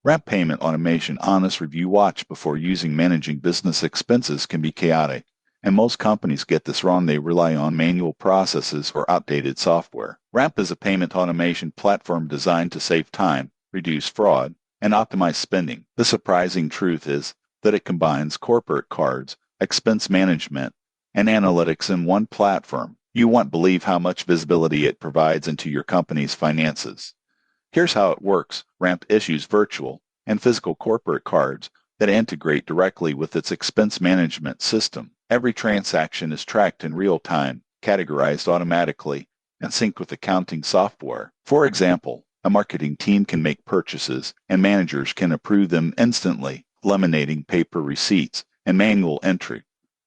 Ramp payment automation honest review watch before using managing business expenses can be chaotic, and most companies get this wrong. They rely on manual processes or outdated software. Ramp is a payment automation platform designed to save time, reduce fraud, and optimize spending. The surprising truth is that it combines corporate cards, expense management, and analytics in one platform. You won't believe how much visibility it provides into your company's finances. Here's how it works. Ramp issues virtual and physical corporate cards that integrate directly with its expense management system. Every transaction is tracked in real time, categorized automatically, and synced with accounting software. For example, a marketing team can make purchases, and managers can approve them instantly, eliminating paper receipts and manual entry.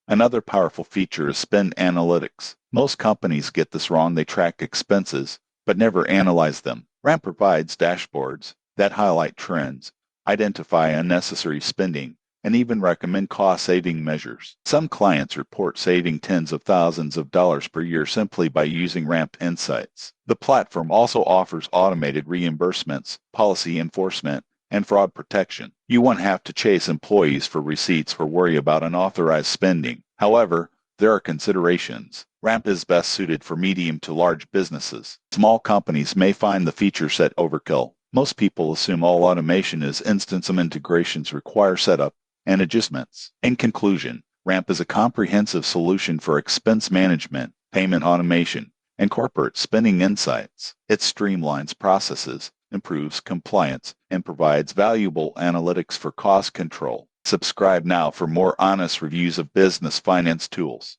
Another powerful feature is spend analytics. Most companies get this wrong. They track expenses, but never analyze them. Ramp provides dashboards that highlight trends, identify unnecessary spending, and even recommend cost-saving measures. Some clients report saving tens of thousands of dollars per year simply by using Ramp Insights. The platform also offers automated reimbursements, policy enforcement, and fraud protection. You won't have to chase employees for receipts or worry about unauthorized spending. However, there are considerations. Ramp is best suited for medium to large businesses. Small companies may find the feature set overkill. Most people assume all automation is instant. Some integrations require setup and adjustments. In conclusion, Ramp is a comprehensive solution for expense management, payment automation, and corporate spending insights. It streamlines processes, improves compliance, and provides valuable analytics for cost control. Subscribe now for more honest reviews of business finance tools.